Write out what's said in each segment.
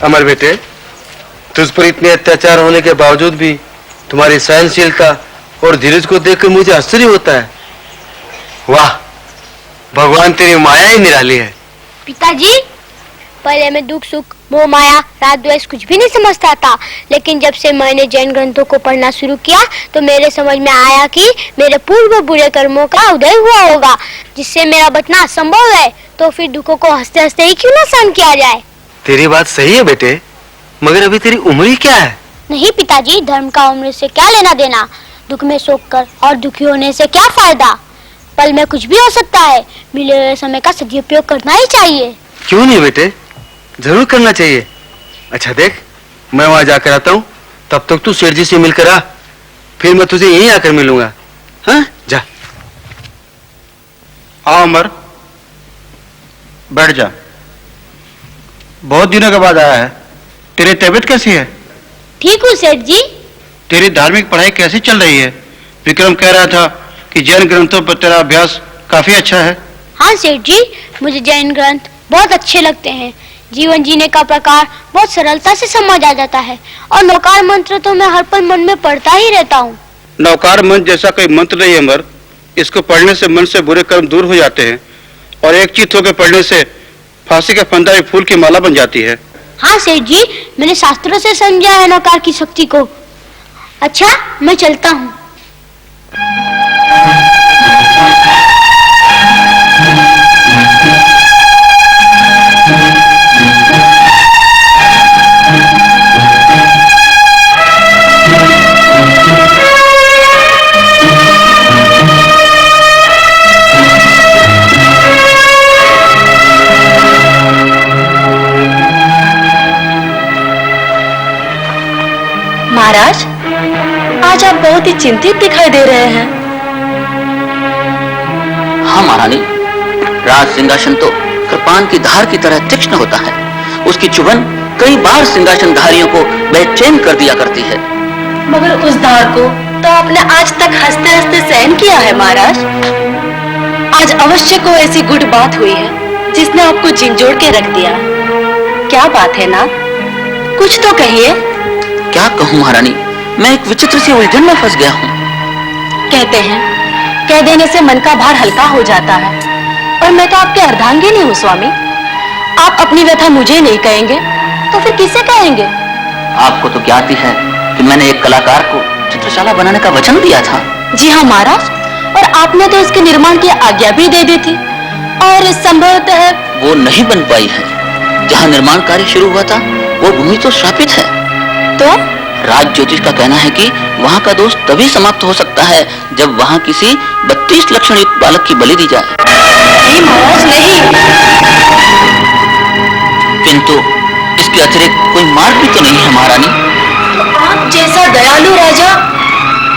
अमर बेटे, तुझ पर इतने अत्याचार होने के बावजूद भी तुम्हारी सहनशीलता और धीरज को देखकर मुझे आश्चर्य होता है। वाह, भगवान तेरी माया ही निराली है। पिताजी, पहले मैं दुख सुख मोह माया राग द्वेष कुछ भी नहीं समझता था, लेकिन जब से मैंने जैन ग्रंथों को पढ़ना शुरू किया तो मेरे समझ में आया कि मेरे पूर्व बुरे कर्मों का उदय हुआ होगा, जिससे मेरा बचना असंभव है। तो फिर दुखों को हंसते हंसते ही क्यों ना सहन किया जाए। तेरी बात सही है बेटे, मगर अभी तेरी उम्र ही क्या है? नहीं पिताजी, धर्म का उम्र से क्या लेना देना। दुख में सोच कर और दुखी होने से क्या फायदा। पल में कुछ भी हो सकता है, मिले हुए समय का सदुपयोग करना ही चाहिए। क्यों नहीं बेटे, जरूर करना चाहिए। अच्छा देख, मैं वहां जाकर आता हूँ, तब तक तू सेठ जी से मिलकर आ, फिर मैं तुझे यहीं आकर मिलूंगा। हाँ, जा। आओ अमर, बैठ जा। बहुत दिनों के बाद आया है। तेरी तबीयत कैसी है? ठीक हूँ सेठ जी। तेरी धार्मिक पढ़ाई कैसी चल रही है? विक्रम कह रहा था कि जैन ग्रंथों पर तेरा अभ्यास काफी अच्छा है। हाँ सेठ जी, मुझे जैन ग्रंथ बहुत अच्छे लगते हैं। जीवन जीने का प्रकार बहुत सरलता से समझ आ जाता है, और नौकार मंत्र तो मैं हर पल मन में पढ़ता ही रहता हूँ। नौकार मंत्र जैसा कोई मंत्र नहीं है अमर। इसको पढ़ने से मन से बुरे कर्म दूर हो जाते हैं, और एक चित्त होकर पढ़ने से फांसी का फंदा एक फूल की माला बन जाती है। हाँ सेठ जी, मैंने शास्त्रों से समझा है नौकार की शक्ति को। अच्छा, मैं चलता हूँ। महाराज, आज आप बहुत ही चिंतित दिखाई दे रहे हैं। हाँ महारानी, राज सिंहासन तो कृपान की धार की तरह तीक्ष्ण होता है। उसकी चुभन कई बार सिंहासनधारियों को बेचैन कर दिया करती है। मगर उस धार को तो आपने आज तक हंसते हंसते सहन किया है महाराज। आज अवश्य को ऐसी गुड बात हुई है जिसने आपको झिंझोड़ के रख दिया। क्या बात है नाथ, कुछ तो कहिए। क्या कहूँ महारानी, मैं एक विचित्र सी उलझन में फंस गया हूँ। कहते हैं कह देने से मन का भार हल्का हो जाता है, और मैं तो आपके अर्धांगिनी हूँ स्वामी। आप अपनी व्यथा मुझे नहीं कहेंगे तो फिर किसे कहेंगे? आपको तो ज्ञात ही है कि मैंने एक कलाकार को चित्रशाला बनाने का वचन दिया था। जी हाँ महाराज, और आपने तो इसके निर्माण की आज्ञा भी दे दी थी, और संभवतः वो नहीं बन पाई है। जहाँ निर्माण कार्य शुरू हुआ था वो भूमि तो श्रापित है। तो राज ज्योतिष का कहना है कि वहाँ का दोष तभी समाप्त हो सकता है जब वहाँ किसी 32 लक्षण युक्त बालक की बलि दी जाए। नहीं महाराज, नहीं। किंतु इसके अतिरिक्त कोई मार्ग भी तो नहीं है महारानी। आप जैसा दयालु राजा।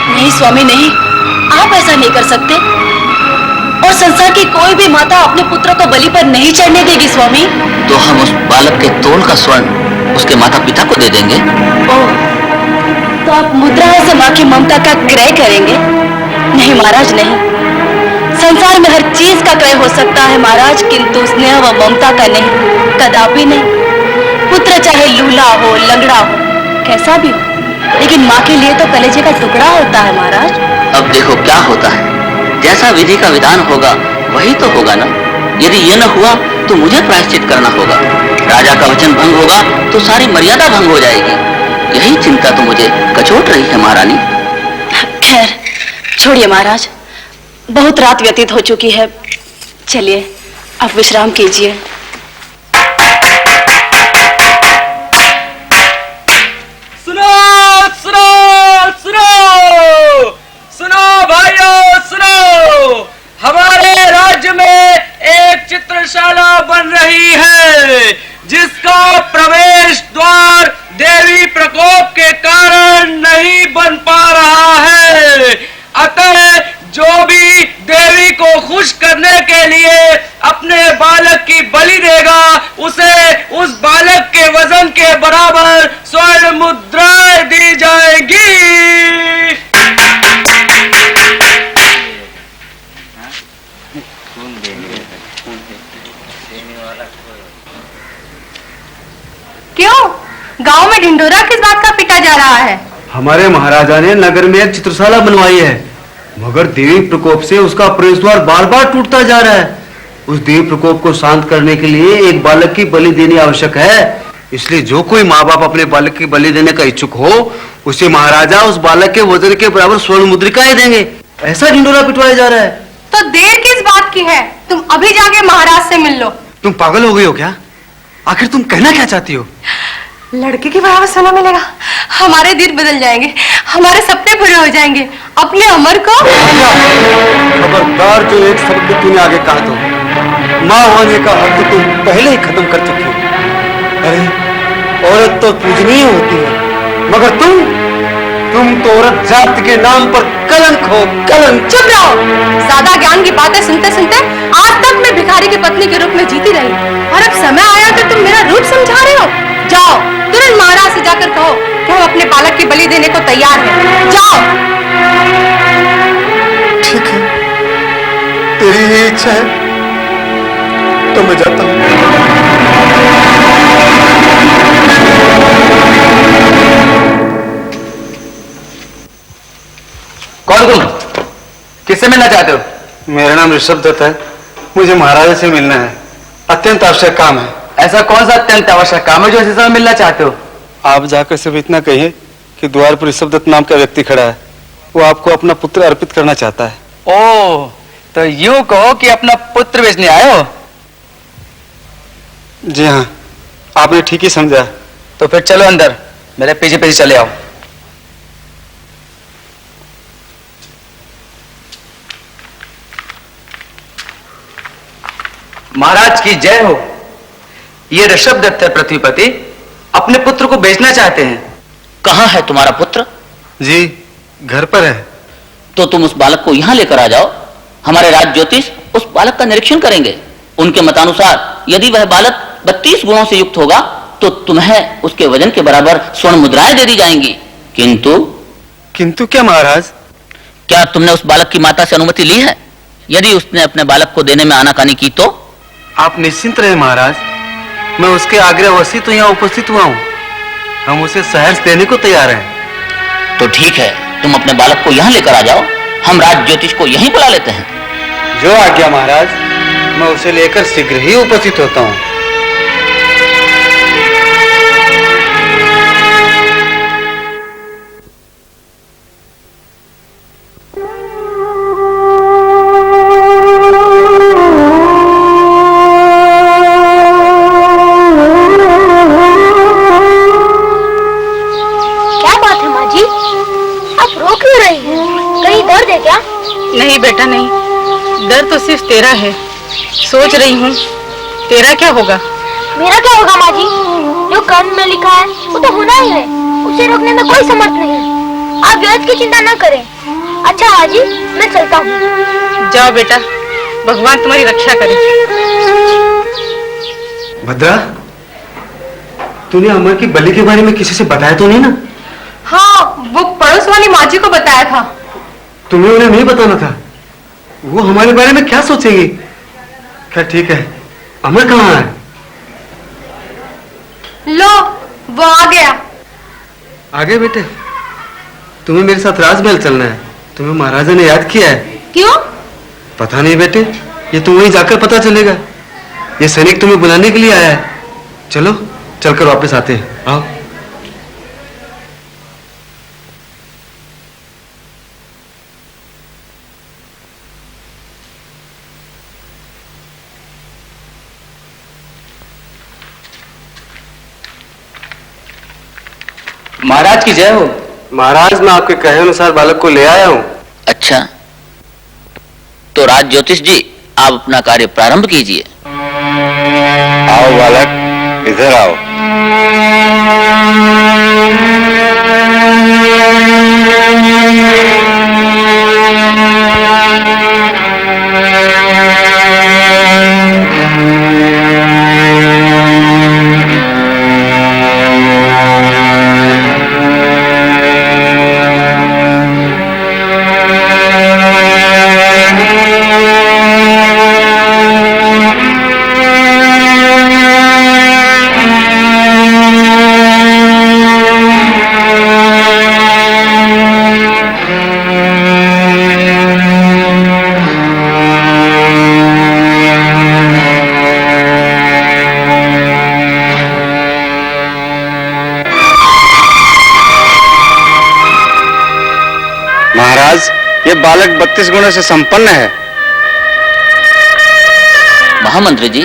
नहीं स्वामी नहीं, आप ऐसा नहीं कर सकते, और संसार की कोई भी माता अपने पुत्र को बलि पर नहीं चढ़ने देगी स्वामी। तो हम उस बालक के तोल का स्वर्ण उसके माता पिता को दे देंगे। ओह, तो आप मुद्राओं से माँ की ममता का क्रय करेंगे? नहीं महाराज नहीं। संसार में हर चीज का क्रय हो सकता है महाराज, किंतु स्नेह व ममता का नहीं, कदापि नहीं। पुत्र चाहे लूला हो, लंगड़ा हो, कैसा भी हो, लेकिन माँ के लिए तो कलेजे का टुकड़ा होता है महाराज। अब देखो क्या होता है, जैसा विधि का विधान होगा वही तो होगा ना। यदि ये न हुआ तो मुझे प्रायश्चित करना होगा। राजा का वचन भंग होगा तो सारी मर्यादा भंग हो जाएगी। यही चिंता तो मुझे कचोट रही है महारानी। खैर छोड़िए महाराज, बहुत रात व्यतीत हो चुकी है। चलिए आप विश्राम कीजिए। सुनो सुनो सुनो सुनो भाइयों, सुनो। हमारे राज्य में एक चित्रशाला बन रही है जिसका प्रवेश द्वार देवी प्रकोप के कारण नहीं बन पा रहा है। अतः जो भी देवी को खुश करने के लिए अपने बालक की बलि देगा उसे उस बालक के वजन के बराबर स्वर्ण मुद्राएं दी जाएगी। क्यों? गांव में ढिंढोरा किस बात का पीटा जा रहा है? हमारे महाराजा ने नगर में एक चित्रशाला बनवाई है, मगर देवी प्रकोप से उसका प्रवेश द्वार बार बार टूटता जा रहा है। उस देवी प्रकोप को शांत करने के लिए एक बालक की बलि देनी आवश्यक है। इसलिए जो कोई माँ बाप अपने बालक की बलि देने का इच्छुक हो, उसे महाराजा उस बालक के वजन के बराबर स्वर्ण मुद्रिकाएं देंगे। ऐसा ढिंडोरा पिटवाया जा रहा है। तो देर किस बात की है? तुम अभी जाके महाराज से मिल लो। तुम पागल हो गई हो क्या? आखिर तुम कहना क्या चाहती हो? लड़के के बराबर सोना मिलेगा, हमारे दिन बदल जाएंगे, हमारे सपने पूरे हो जाएंगे। अपने अमर को खबरदार, जो एक शब्द तूने आगे कहा तो माँ होने का हक तो तुम पहले ही खत्म कर चुकी हो। अरे औरत तो पूजनीय होती है, मगर तुम तो औरत जाति के नाम पर कलंक हो, कलंक। चुप रहो। ज्यादा ज्ञान की बातें सुनते सुनते आज तक मैं भिखारी की पत्नी के रूप में जीती रही, और अब समय आया तो तुम मेरा रूप समझा रहे हो। जाओ तुरंत महाराज से जाकर कहो कि हम अपने बालक की बलि देने को तैयार हैं। जाओ। ठीक है, तेरी ये इच्छा है तो मैं जाता हूँ। कौन तुम? किससे मिलना चाहते हो? मेरा नाम ऋषभ दत्त है, मुझे महाराजा से मिलना है, अत्यंत आवश्यक काम है। ऐसा कौन सा अत्यंत आवश्यक काम है जो इसी समय मिलना चाहते हो? आप जाकर सिर्फ इतना कहिए कि द्वार पर ऋषभ दत्त नाम का व्यक्ति खड़ा है, वो आपको अपना पुत्र अर्पित करना चाहता है। ओह, तो यूं कहो कि अपना पुत्र बेचने आए हो? जी हाँ, आपने ठीक ही समझा। तो फिर चलो अंदर, मेरे पीछे पीछे चले आओ। महाराज की जय हो। ये ऋषभ दत्त है पृथ्वीपति, अपने पुत्र को बेचना चाहते हैं। कहाँ है तुम्हारा पुत्र? जी घर पर है। तो तुम उस बालक को यहाँ लेकर आ जाओ, हमारे राज ज्योतिष उस बालक का निरीक्षण करेंगे। उनके मतानुसार यदि वह बालक 32 गुणों से युक्त होगा तो तुम्हें उसके वजन के बराबर स्वर्ण मुद्राएं दे दी जाएंगी। किंतु क्या महाराज? क्या तुमने उस बालक की माता से अनुमति ली है? यदि उसने अपने बालक को देने में आनाकानी की तो? आप निश्चिंत रहे महाराज, मैं उसके आग्रहवश तो यहाँ उपस्थित हुआ हूँ। हम उसे सहर्ष देने को तैयार हैं। तो ठीक है, तुम अपने बालक को यहाँ लेकर आ जाओ, हम राज ज्योतिष को यहीं बुला लेते हैं। जो आज्ञा महाराज, मैं उसे लेकर शीघ्र ही उपस्थित होता हूँ। नहीं बेटा नहीं, डर तो सिर्फ तेरा है। सोच रही हूँ तेरा क्या होगा। मेरा क्या होगा माँ जी? जो कर्म में लिखा है वो तो होना ही है, उसे रोकने में कोई समर्थ नहीं। आप व्यर्थ की चिंता न करें। अच्छा माँ जी, मैं चलता हूँ। जाओ बेटा, भगवान तुम्हारी रक्षा करे। भद्रा, तूने अमर की बलि के बारे में किसी से बताया तो नहीं ना? हाँ, वो पड़ोस वाली माँ जी को बताया था। तुम्हें उन्हें नहीं बताना था, वो हमारे बारे में क्या सोचेंगी? क्या ठीक है, अमर कहाँ है? लो, वो आ गया। आगे बेटे, तुम्हें मेरे साथ राजमहल चलना है। तुम्हें महाराजा ने याद किया है। क्यों? पता नहीं बेटे, ये तुम वहीं जाकर पता चलेगा। ये सैनिक तुम्हें बुलाने के लिए आया है। चलो चलकर वापस आते हैं, आओ। महाराज की जय हो। महाराज, मैं आपके कहे अनुसार बालक को ले आया हूँ। अच्छा, तो राज ज्योतिष जी, आप अपना कार्य प्रारंभ कीजिए। आओ बालक, इधर आओ। ये बालक 32 गुणों से संपन्न है। महामंत्री जी,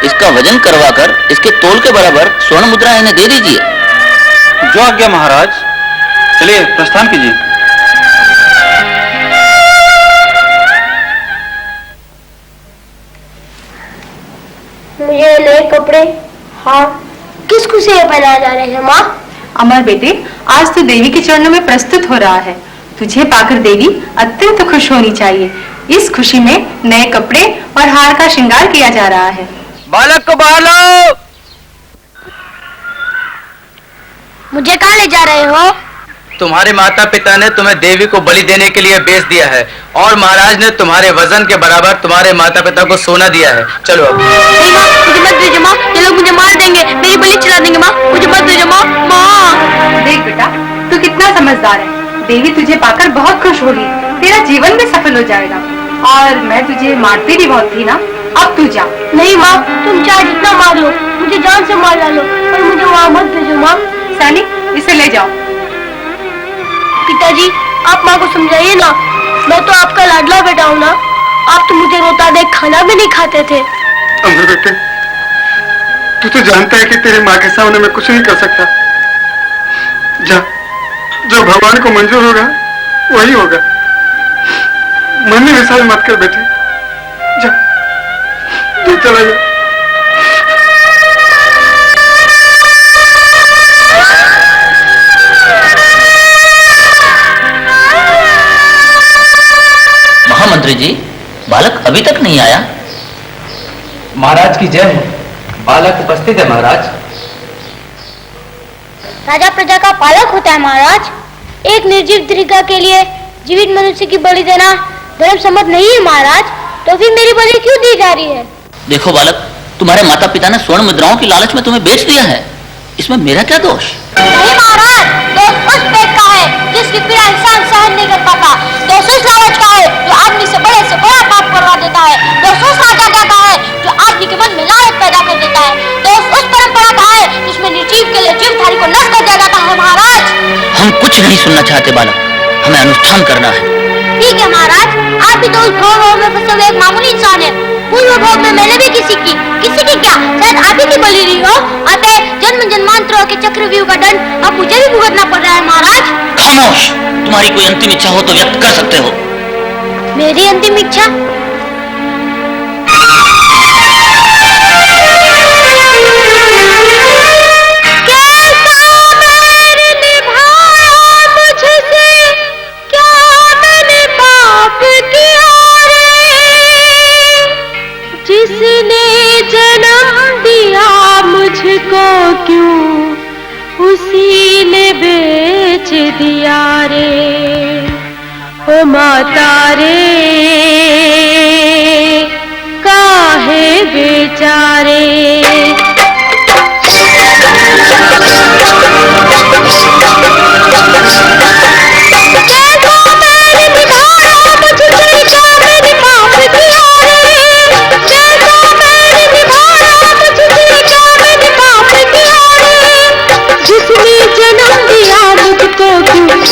इसका वजन करवाकर इसके तोल के बराबर स्वर्ण मुद्रा इन्हें दे दीजिए। जो आज्ञा महाराज। चलिए प्रस्थान कीजिए। मुझे नए कपड़े, हाँ, किस खुशी में पहनाए जा रहे हैं माँ? अमर बेटे, आज तो देवी के चरणों में प्रस्तुत हो रहा है। तुझे पाकर देवी अत्यंत खुश होनी चाहिए। इस खुशी में नए कपड़े और हार का श्रृंगार किया जा रहा है। बालक को बाहर लाओ। मुझे कहाँ ले जा रहे हो? तुम्हारे माता पिता ने तुम्हें देवी को बलि देने के लिए बेच दिया है और महाराज ने तुम्हारे वजन के बराबर तुम्हारे माता पिता को सोना दिया है। चलो अब। नहीं माँ, मुझे मत भेजो माँ, ये लोग मुझे मार देंगे, मेरी बलि चला देंगे माँ, मुझे मत भेजो माँ। माँ देख बेटा, तू कितना समझदार है। देवी तुझे पाकर बहुत खुश होगी। तेरा जीवन भी सफल हो जाएगा। और मैं तुझे मारती भी बहुत थी ना, अब तू जा। नहीं माँ, तुम चाहे जितना मार लो, मुझे जान से मार डालो, पर मुझे वहाँ मत भेजो माँ। सैनिक, इसे ले जाओ। पिताजी, आप माँ को समझाइए ना, मैं तो आपका लाडला बेटा हूँ ना। आप तो मुझे रोता देख खाना भी नहीं खाते थे। अमर बेटे, तू तो जानता है कि तेरी माँ के सामने मैं कुछ नहीं कर सकता। जा, जो भगवान को मंजूर होगा वही होगा। मन में विचार मत कर बेटे, जा, तू चला जा। महामंत्री जी, बालक अभी तक नहीं आया। महाराज की जय हो। बालक उपस्थित है महाराज। राजा प्रजा का पालक होता है महाराज। एक निर्जीव तरीका के लिए जीवित मनुष्य की बलि देना धर्म सम्मत नहीं है महाराज। तो फिर मेरी बलि क्यों दी जा रही है? देखो बालक, तुम्हारे माता पिता ने स्वर्ण मुद्राओं की लालच में तुम्हें बेच दिया है। इसमें मेरा क्या दोष? नहीं महाराज, दोष उस पेट का है जिसकी पीड़ा इंसान सहन नहीं कर पाता। दोष उस लालच का है जो आदमी से बड़ा पाप करवा देता है। दोष उस राजा का है जो आदमी के मन में लालच पैदा कर देता है। दोष उस परंपरा का है जिसमें निर्जीव के लिए जीवधारी को नष्ट कर दिया जाता है महाराज। हम कुछ नहीं सुनना चाहते बालक, हमें अनुष्ठान करना है। ठीक है महाराज, आप भी तो उस भोग में फंसे हुए एक मामूली इंसान है। पूर्व भोग में मैंने भी किसी की क्या, शायद आप ही की बलि रही हो। अतः जन्म जन्मांतरों के चक्रव्यूह का दंड अब मुझे भी भुगतना पड़ रहा है महाराज। खामोश! तुम्हारी कोई अंतिम इच्छा हो तो व्यक्त कर सकते हो। मेरी अंतिम इच्छा? जिसने जन्म दिया मुझको क्यों उसी ने बेच दिया रे, ओ माता रे काहे बेचारे।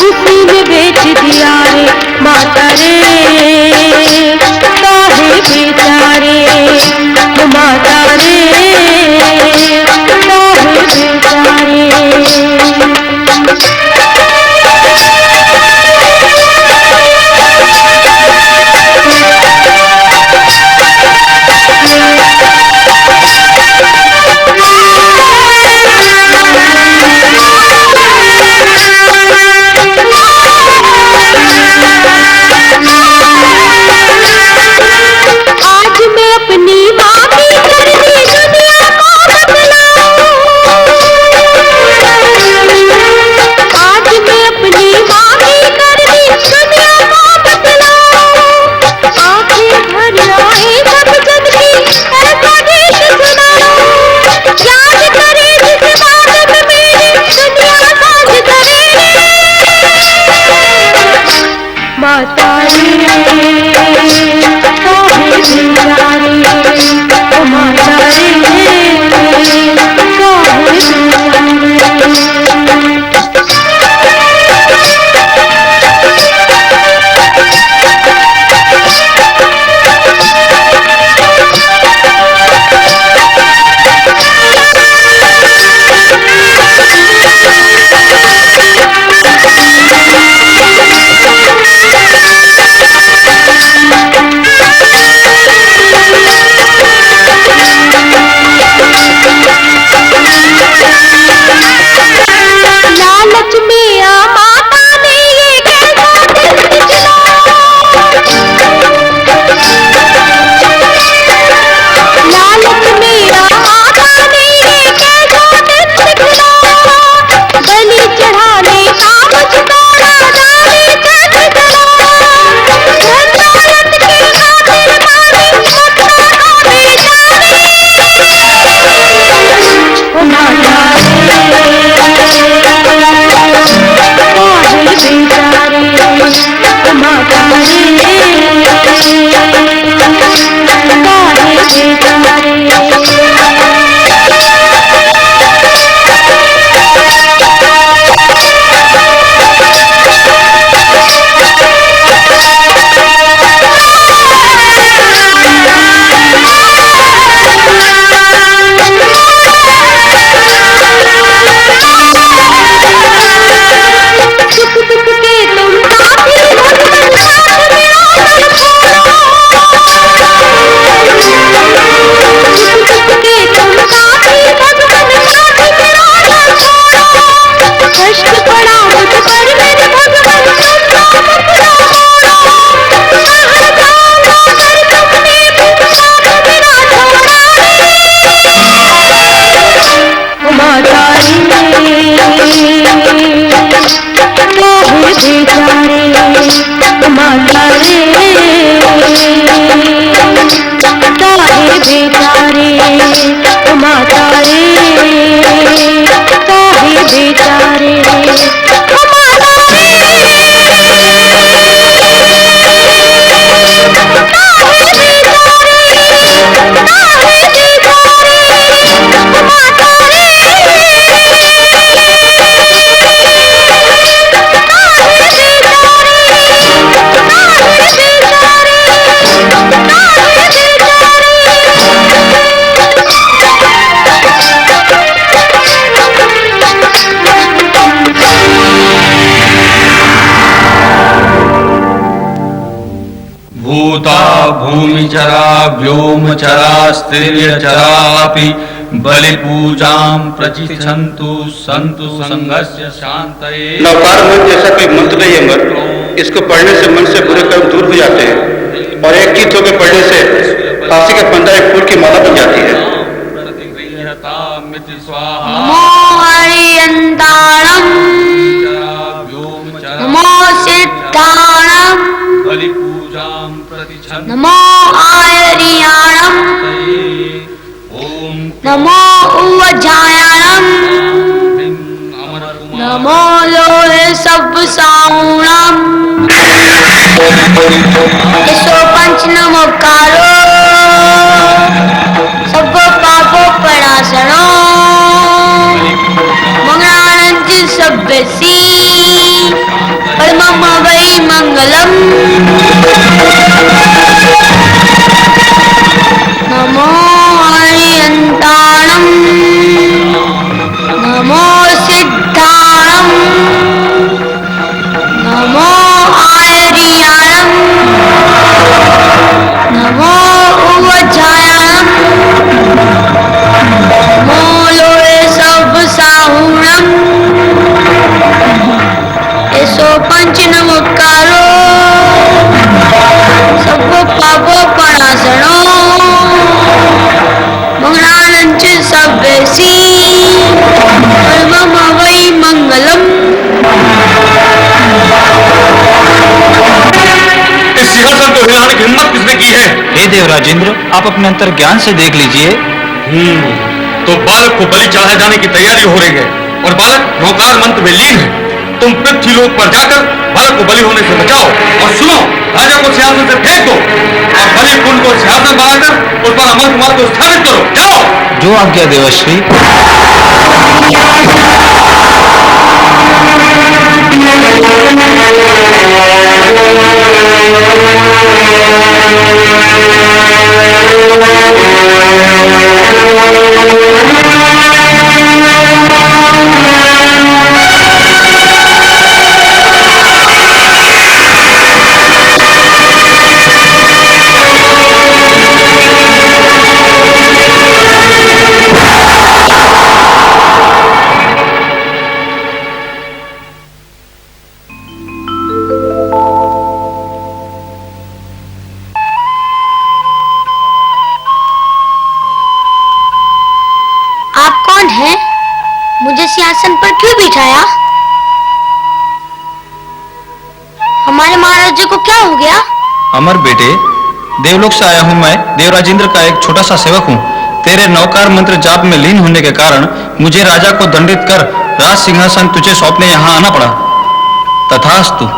उसी ने बेच दिया रे, माता रे काहे बेचारे, माता रे। चरा व्योमचरास्त्रियचरापि बलिपूजां प्रचिछन्तु सन्तु संघस्य शान्तये। नवकार मंत्र जैसा कोई मंत्र नहीं है अमर, इसको पढ़ने से मन से बुरे कर्म दूर हो जाते हैं और एक चित्त होकर पढ़ने से फांसी का फंदा एक फूल की माला बन जाती है। नमो हरियंताणम नमो सिद्धाणम नमो आयरियाणम नमो उवजायाणम नमो लोहे सब साउणम इसो पंच नमोकारो सब पापो प्रणाशनो मंगलानंद सभ्यसी परमम वै मंगलम। नमो हरियंताणम नमो सिद्धाणम नमो आयरियाणम नमो उवजायाणम नमो लोहे सब साहुणम ऐसो पंच नमोकारो सब पापो प्रणाशनो मंगलानंद सभ्यसी परमम वै मंगलम। इस सिंहासन को हिलाने की हिम्मत किसने की है? हे देवराजेंद्र, आप अपने अंतर ज्ञान से देख लीजिए। तो बालक को बलि चढ़ाए जाने की तैयारी हो रही है और बालक नौकार मंत्र में लीन है। तुम पृथ्वीलोक पर जाकर बालक को बलि होने से बचाओ और सुनो, राजा को सिंहासन से फेंक दो और बलि कुंड को सिंहासन बनाकर उस पर अमर कुमार को स्थापित करो। जाओ। जो आज्ञा देवश्री। मुझे सिंहासन पर क्यों बिठाया? हमारे महाराज जी को क्या हो गया? अमर बेटे, देवलोक से आया हूँ मैं, देवराजेंद्र का एक छोटा सा सेवक हूँ। तेरे नौकार मंत्र जाप में लीन होने के कारण मुझे राजा को दंडित कर राज सिंहासन तुझे सौंपने यहाँ आना पड़ा। तथास्तु।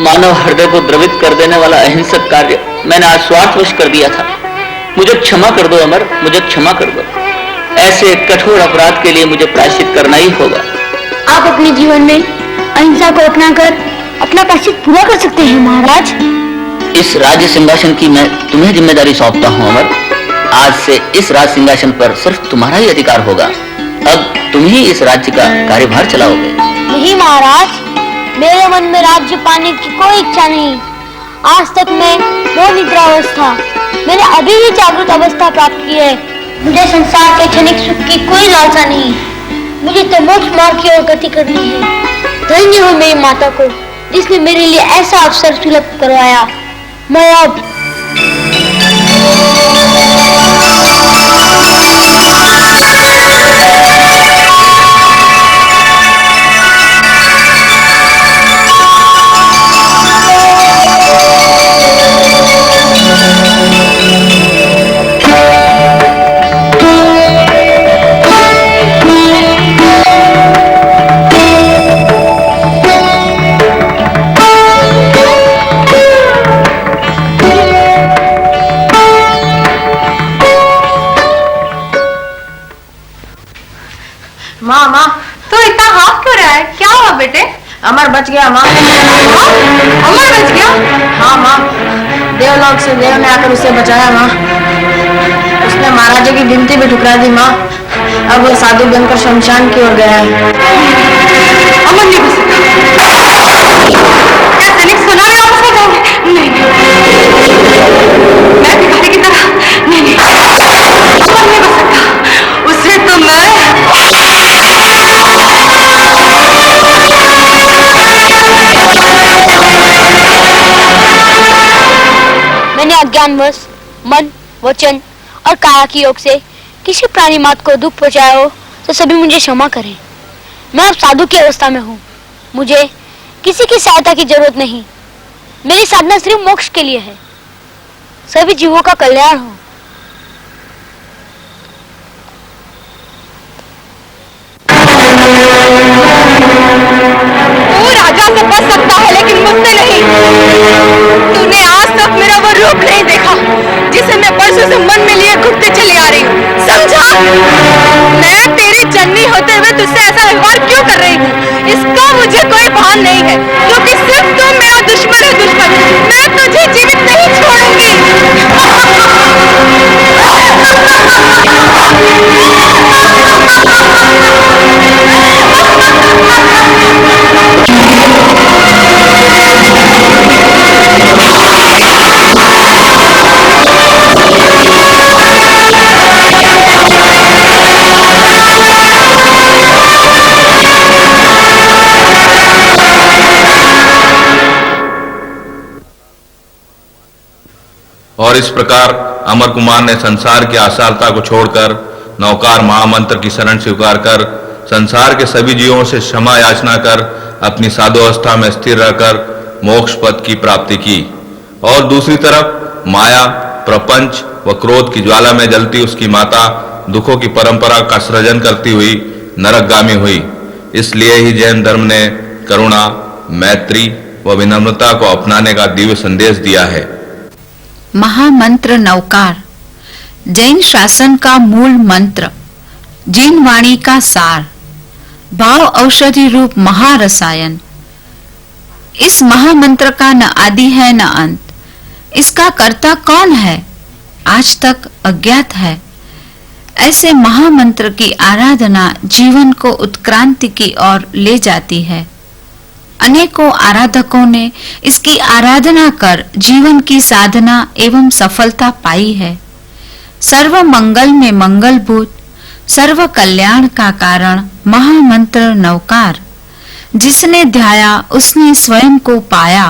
मानव हृदय को द्रवित कर देने वाला अहिंसक कार्य मैंने आज स्वार्थवश कर दिया था। मुझे क्षमा कर दो अमर, मुझे क्षमा कर दो। ऐसे कठोर अपराध के लिए मुझे प्रायश्चित करना ही होगा। आप अपने जीवन में अहिंसा को अपनाकर अपना प्रायश्चित पूरा कर सकते हैं महाराज। इस राज्य सिंहासन की मैं तुम्हें जिम्मेदारी सौंपता हूँ अमर। आज से इस राज सिंहासन पर सिर्फ तुम्हारा ही अधिकार होगा। अब तुम ही इस राज्य का कार्यभार चलाओगे। नहीं महाराज, मेरे मन में राज्य पाने की कोई इच्छा नहीं। आज तक मैं मोह निद्रा अवस्था, मैंने अभी ही जागृत अवस्था प्राप्त की है। मुझे संसार के क्षणिक सुख की कोई लालसा नहीं। मुझे तो मोक्ष मार्ग की ओर गति करनी है। धन्य हो मेरी माता को जिसने मेरे लिए ऐसा अवसर सुलभ करवाया। मैं अब अमर बच गया माँ। अमर बच गया? हाँ माँ, देवलोक से देव ने आकर उसे बचाया माँ। उसने महाराजा की गिनती भी ठुकरा दी माँ। अब वो साधु बनकर शमशान की ओर गया है। अमर नहीं बच सकता। क्या सैनिक सुना में वापस आ जाएंगे? नहीं मैं भिखारी की तरह नहीं, अमर नहीं बच सकता। उसे तो मैं मैंने अज्ञानवश मन, वचन और काया की योग से किसी प्राणी मात्र को दुख पहुंचाया हो तो सभी मुझे क्षमा करें। मैं अब साधु की अवस्था में हूँ। मुझे किसी की सहायता की जरूरत नहीं। मेरी साधना सिर्फ मोक्ष के लिए है, सभी जीवों का कल्याण हो। तू राजा से बच सकता है लेकिन मुझसे नहीं। तूने आज तक मेरा वो रूप नहीं देखा जिसे मैं परसों से मन में लिए घुटते चली आ रही हूँ, समझा? मैं तेरी जननी होते हुए तुझसे ऐसा व्यवहार क्यों कर रही हूँ, इसका मुझे कोई भान नहीं है, क्योंकि सिर्फ तू मेरा दुश्मन है। दुश्मन, मैं तुझे जीवित नहीं छोड़ूंगी। और इस प्रकार अमर कुमार ने संसार की आशालता को छोड़कर नौकार महामंत्र की शरण स्वीकार कर संसार के सभी जीवों से क्षमा याचना कर अपनी साधुअवस्था में स्थिर रहकर मोक्ष पद की प्राप्ति की। और दूसरी तरफ माया, प्रपंच व क्रोध की ज्वाला में जलती उसकी माता दुखों की परंपरा का सृजन करती हुई नरकगामी हुई। इसलिए ही जैन धर्म ने करुणा, मैत्री व विनम्रता को अपनाने का दिव्य संदेश दिया है। महामंत्र नौकार जैन शासन का मूल मंत्र, जिन वाणी का सार, भाव औषधि रूप महारसायन। इस महामंत्र का न आदि है न अंत। इसका कर्ता कौन है आज तक अज्ञात है। ऐसे महामंत्र की आराधना जीवन को उत्क्रांति की ओर ले जाती है। अनेकों आराधकों ने इसकी आराधना कर जीवन की साधना एवं सफलता पाई है। सर्व मंगल में मंगलभूत, सर्व कल्याण का कारण महामंत्र नौकार। जिसने ध्याया उसने स्वयं को पाया।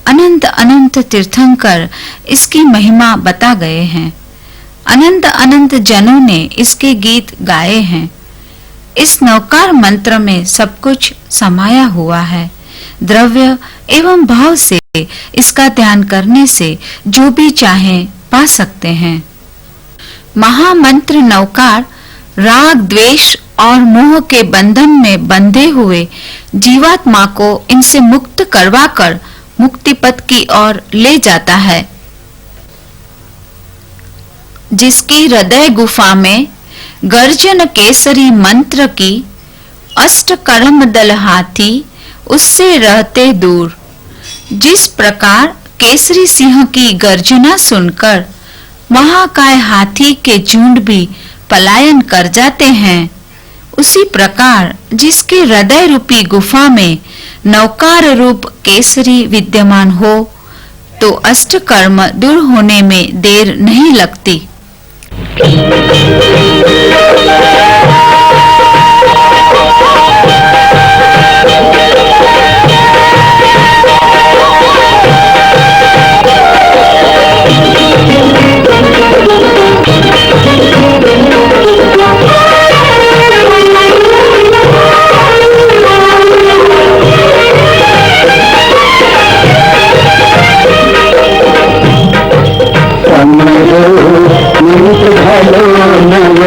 अनंत अनंत तीर्थंकर इसकी महिमा बता गए हैं। अनंत अनंत जनों ने इसके गीत गाए हैं। इस नौकार मंत्र में सब कुछ समाया हुआ है। द्रव्य एवं भाव से इसका ध्यान करने से जो भी चाहे पा सकते हैं। महामंत्र नौकार राग, द्वेष और मोह के बंधन में बंधे हुए जीवात्मा को इनसे मुक्त करवाकर मुक्ति पथ की ओर ले जाता है। जिसकी हृदय गुफा में गर्जन केसरी मंत्र की अष्ट कर्म दल हाथी उससे रहते दूर। जिस प्रकार केसरी सिंह की गर्जना सुनकर महाकाय हाथी के झुंड भी पलायन कर जाते हैं, उसी प्रकार जिसके हृदय रूपी गुफा में नौकार रूप केसरी विद्यमान हो तो अष्ट कर्म दूर होने में देर नहीं लगती। घालो नव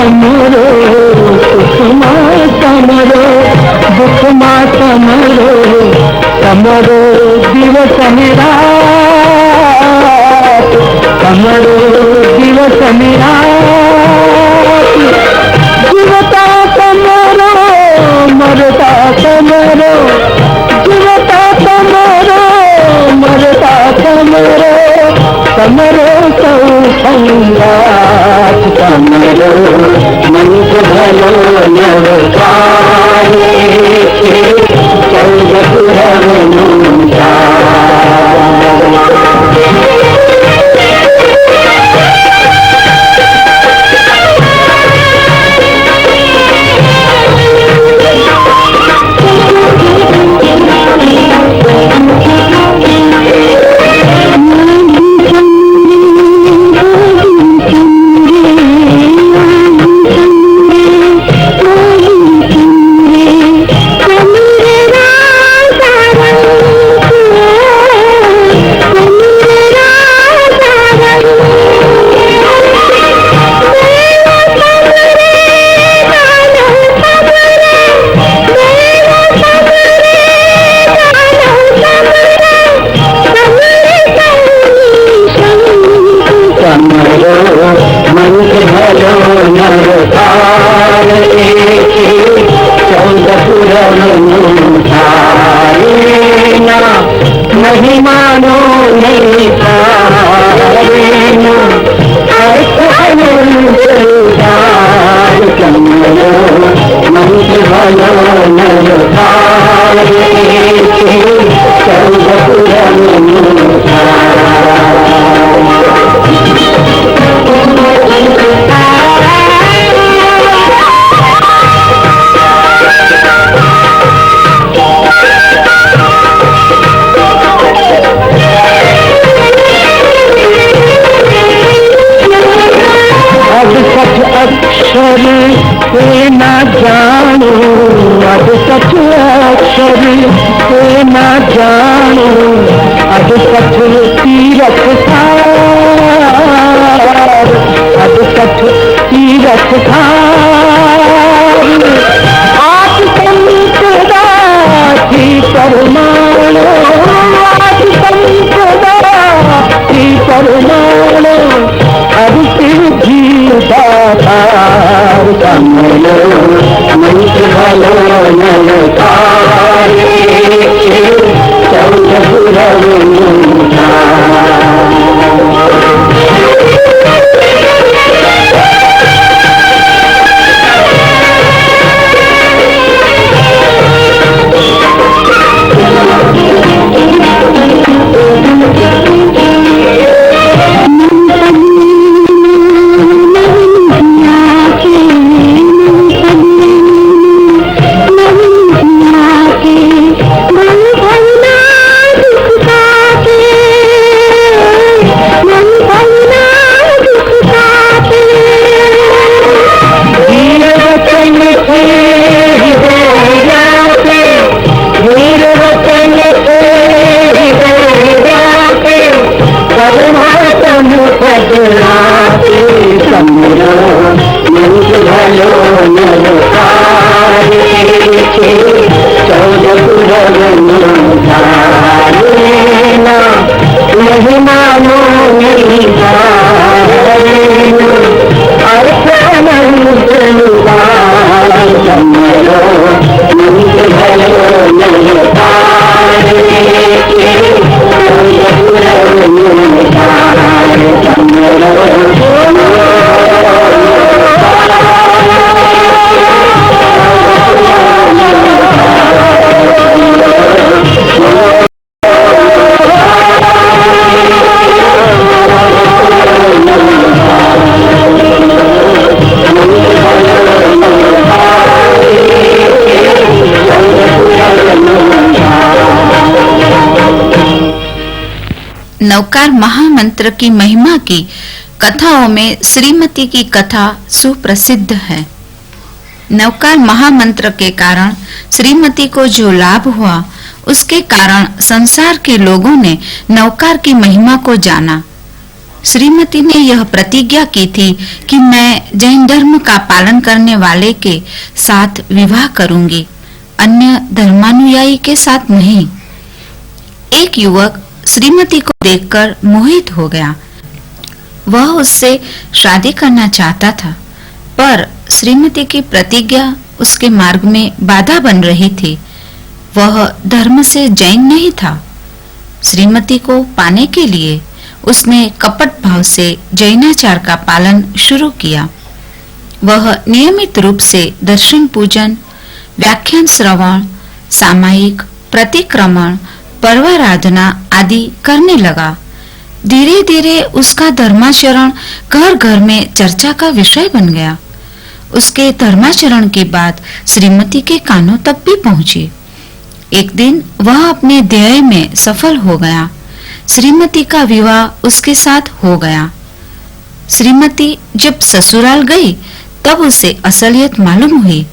तमरो सुख माँ तमरो दुख माँ तमरो तमरो दिवस निरात तमरो दिवस निरात जीवता तमरो मरता तमरो जीवता तमरो मरता तमरो तमरो सौ संगात तमरो मंत्र भलो नव पाए चौद पुरव नहीं मानो नहीं पारेना मंत्र भलो नर पारे चौद पुरव अक्षर पे न जानो अब सच अक्षर पे न जानो अब सच तीरथ सार अब सच तीरथ सार आप संतदा थी परमाणु आप संतदा थी परमाणु अब सिर जीता तार कमलो मंत्र भलो नल पाए चौद पुरव नवकार महामंत्र की महिमा की कथाओं में श्रीमती की कथा सुप्रसिद्ध है। नवकार महामंत्र के कारण श्रीमती को जो लाभ हुआ, उसके कारण संसार के लोगों ने नवकार की महिमा को जाना। श्रीमती ने यह प्रतिज्ञा की थी कि मैं जैन धर्म का पालन करने वाले के साथ विवाह करूंगी, अन्य धर्मानुयायी के साथ नहीं। एक युवक श्रीमती को देखकर मोहित हो गया। वह उससे शादी करना चाहता था, पर श्रीमती की प्रतिज्ञा उसके मार्ग में बाधा बन रही थी। वह धर्म से जैन नहीं था। श्रीमती को पाने के लिए उसने कपट भाव से जैनाचार का पालन शुरू किया। वह नियमित रूप से दर्शन पूजन, व्याख्यान श्रवण, सामायिक प्रतिक्रमण, पर्वाराधना आदि करने लगा। धीरे धीरे उसका धर्माचरण घर घर में चर्चा का विषय बन गया। उसके धर्माचरण की बात श्रीमती के कानों तक भी पहुंची। एक दिन वह अपने ध्येय में सफल हो गया। श्रीमती का विवाह उसके साथ हो गया। श्रीमती जब ससुराल गई तब उसे असलियत मालूम हुई।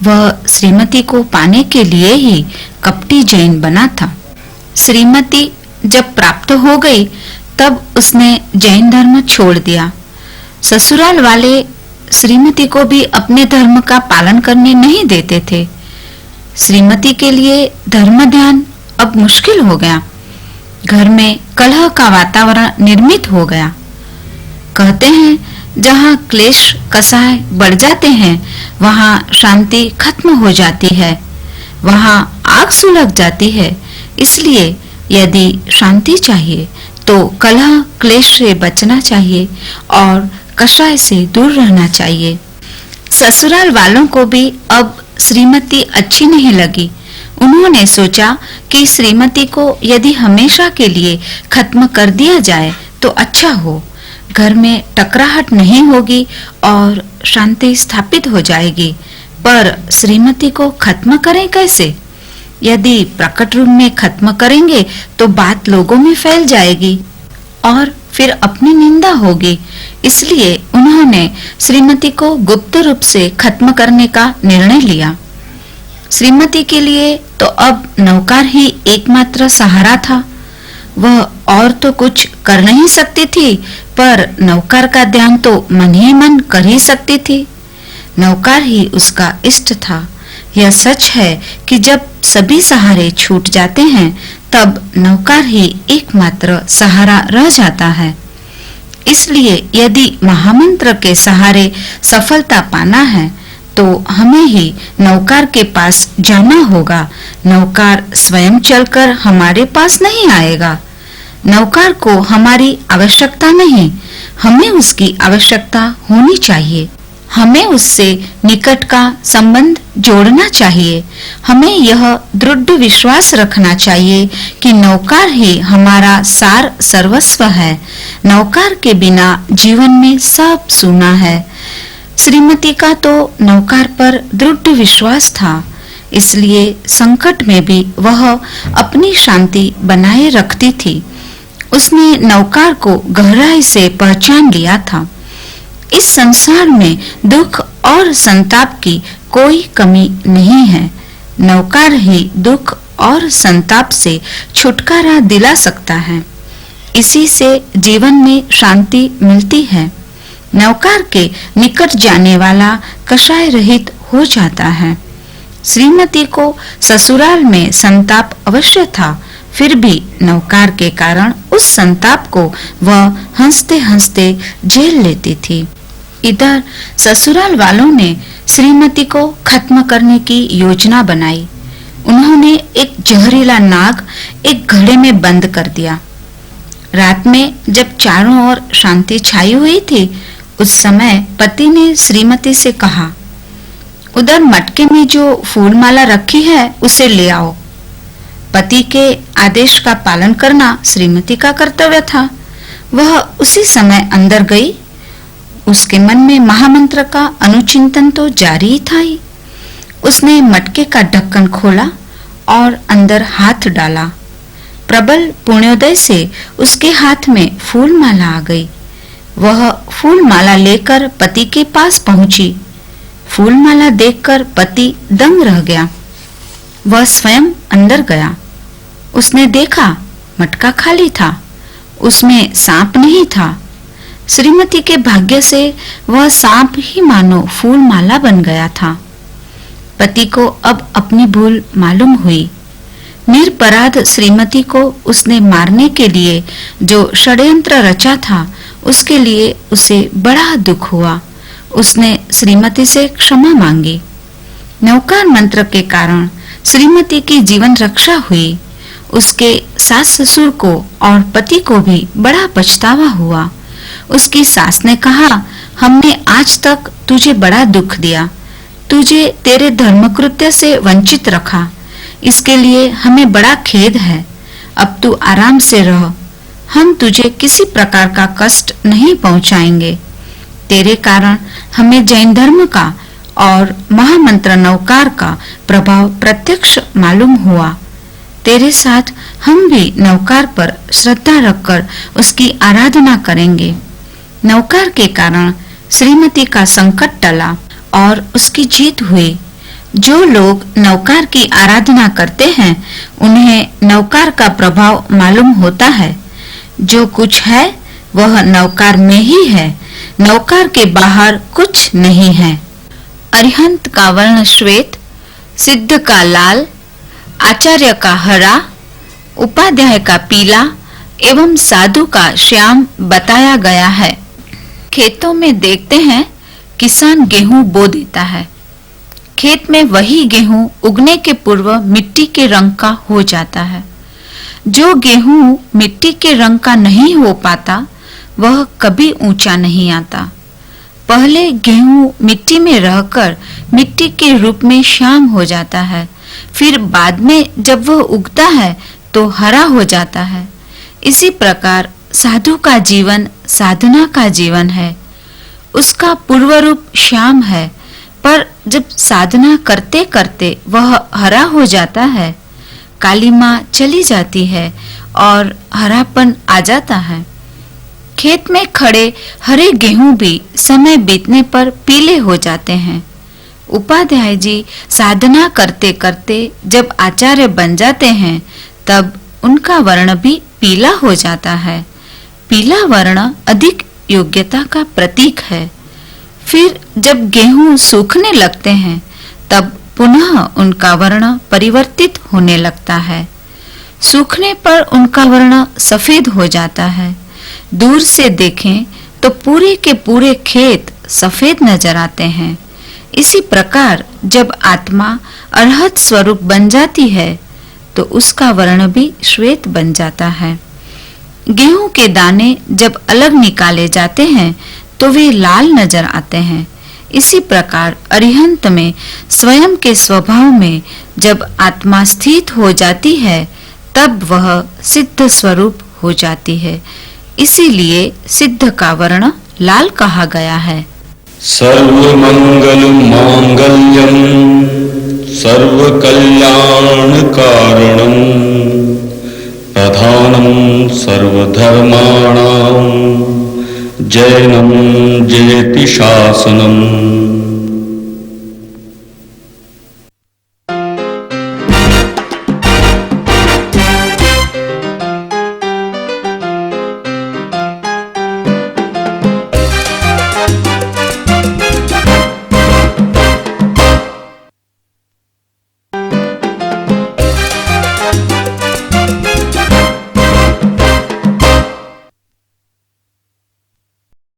वह श्रीमती को पाने के लिए ही कपटी जैन बना था। श्रीमती जब प्राप्त हो गई तब उसने जैन धर्म छोड़ दिया। ससुराल वाले श्रीमती को भी अपने धर्म का पालन करने नहीं देते थे। श्रीमती के लिए धर्म ध्यान अब मुश्किल हो गया। घर में कलह का वातावरण निर्मित हो गया। कहते हैं, जहाँ क्लेश कसाय बढ़ जाते हैं वहाँ शांति खत्म हो जाती है, वहाँ आग सुलग जाती है। इसलिए यदि शांति चाहिए तो कलह क्लेश से बचना चाहिए और कषाय से दूर रहना चाहिए। ससुराल वालों को भी अब श्रीमती अच्छी नहीं लगी। उन्होंने सोचा कि श्रीमती को यदि हमेशा के लिए खत्म कर दिया जाए तो अच्छा हो। घर में टकराहट नहीं होगी और शांति स्थापित हो जाएगी। पर श्रीमती को खत्म करें कैसे? यदि प्रकट रूप में खत्म करेंगे तो बात लोगों में फैल जाएगी और फिर अपनी निंदा होगी। इसलिए उन्होंने श्रीमती को गुप्त रूप से खत्म करने का निर्णय लिया। श्रीमती के लिए तो अब नौकर ही एकमात्र सहारा था। वह और तो कुछ कर नहीं सकती थी, पर नौकर का ध्यान तो मन ही मन कर ही सकती थी। नौकर ही उसका इष्ट था। यह सच है कि जब सभी सहारे छूट जाते हैं तब नौकर ही एकमात्र सहारा रह जाता है। इसलिए यदि महामंत्र के सहारे सफलता पाना है तो हमें ही नौकर के पास जाना होगा। नौकर स्वयं चलकर हमारे पास नहीं आएगा। नौकर को हमारी आवश्यकता नहीं, हमें उसकी आवश्यकता होनी चाहिए। हमें उससे निकट का संबंध जोड़ना चाहिए। हमें यह दृढ़ विश्वास रखना चाहिए कि नौकर ही हमारा सार सर्वस्व है। नौकर के बिना जीवन में सब सूना है। श्रीमती का तो नौकर पर दृढ़ विश्वास था, इसलिए संकट में भी वह अपनी शांति बनाए रखती थी। उसने नौकर को गहराई से पहचान लिया था। इस संसार में दुख और संताप की कोई कमी नहीं है। नौकर ही दुख और संताप से छुटकारा दिला सकता है। इसी से जीवन में शांति मिलती है। नौकर के निकट जाने वाला कषाय रहित हो जाता है। श्रीमती को ससुराल में संताप अवश्य था, फिर भी नौकर के कारण उस संताप को वह हंसते हंसते झेल लेती थी। इधर ससुराल वालों ने श्रीमती को खत्म करने की योजना बनाई। उन्होंने एक जहरीला नाग एक घड़े में बंद कर दिया। रात में जब चारों ओर शांति छाई हुई थी, उस समय पति ने श्रीमती से कहा, उधर मटके में जो फूल माला रखी है उसे ले आओ। पति के आदेश का पालन करना श्रीमती का कर्तव्य था। वह उसी समय अंदर गई। उसके मन में महामंत्र का अनुचिंतन तो जारी था ही। उसने मटके का ढक्कन खोला और अंदर हाथ डाला। प्रबल पुण्योदय से उसके हाथ में फूल माला आ गई। वह फूल माला लेकर पति के पास पहुंची। फूल माला देखकर पति दंग रह गया। वह स्वयं अंदर गया। उसने देखा मटका खाली था। उसमें सांप नहीं था। श्रीमती के भाग्य से वह सांप ही मानो फूल माला बन गया था। पति को अब अपनी भूल मालूम हुई। निरपराध श्रीमती को उसने मारने के लिए जो षड्यंत्र रचा था, उसके लिए उसे बड़ा दुख हुआ। उसने श्रीमती से क्षमा मांगी। नौकार मंत्र के कारण श्रीमती की जीवन रक्षा हुई। उसके सास ससुर को और पति को भी बड़ा पछतावा हुआ। उसकी सास ने कहा, हमने आज तक तुझे बड़ा दुख दिया, तुझे तेरे धर्मकृत्य से वंचित रखा, इसके लिए हमें बड़ा खेद है। अब तू आराम से रह, हम तुझे किसी प्रकार का कष्ट नहीं पहुंचाएंगे। तेरे कारण हमें जैन धर्म का और महामंत्र नौकार का प्रभाव प्रत्यक्ष मालूम हुआ। तेरे साथ हम भी नौकार पर श्रद्धा रखकर उसकी आराधना करेंगे। नौकार के कारण श्रीमती का संकट टला और उसकी जीत हुई। जो लोग नौकार की आराधना करते हैं, उन्हें नौकार का प्रभाव मालूम होता है। जो कुछ है वह नौकार में ही है, नौकार के बाहर कुछ नहीं है। अरिहंत का वर्ण श्वेत, सिद्ध का लाल, आचार्य का हरा, उपाध्याय का पीला एवं साधु का श्याम बताया गया है। खेतों में देखते हैं किसान गेहूं बो देता है। खेत में वही गेहूं उगने के पूर्व मिट्टी के रंग का हो जाता है। जो गेहूं मिट्टी के रंग का नहीं हो पाता, वह कभी ऊंचा नहीं आता। पहले गेहूं मिट्टी में रहकर मिट्टी के रूप में श्याम हो जाता है, फिर बाद में जब वह उगता है तो हरा हो जाता है। इसी प्रकार साधु का जीवन साधना का जीवन है। उसका पूर्व रूप श्याम है, पर जब साधना करते करते वह हरा हो जाता है, कालीमा चली जाती है और हरापन आ जाता है। खेत में खड़े हरे गेहूं भी समय बीतने पर पीले हो जाते हैं। उपाध्याय जी साधना करते करते जब आचार्य बन जाते हैं, तब उनका वर्ण भी पीला हो जाता है। पीला वर्ण अधिक योग्यता का प्रतीक है। फिर जब गेहूं सूखने लगते हैं, तब पुनः उनका वर्ण परिवर्तित होने लगता है। सूखने पर उनका वर्ण सफेद हो जाता है। दूर से देखें तो पूरे के पूरे खेत सफेद नजर आते हैं। इसी प्रकार जब आत्मा अरहत स्वरूप बन जाती है, तो उसका वर्ण भी श्वेत बन जाता है। गेहूं के दाने जब अलग निकाले जाते हैं, तो वे लाल नजर आते हैं। इसी प्रकार अरिहंत में स्वयं के स्वभाव में जब आत्मा स्थित हो जाती है, तब वह सिद्ध स्वरूप हो जाती है। इसीलिए सिद्ध का वर्ण लाल कहा गया है। सर्वमंगल मांगल्यम सर्व कल्याण कारणम प्रधानम सर्वधर्माणाम जैनम जेति शासनम।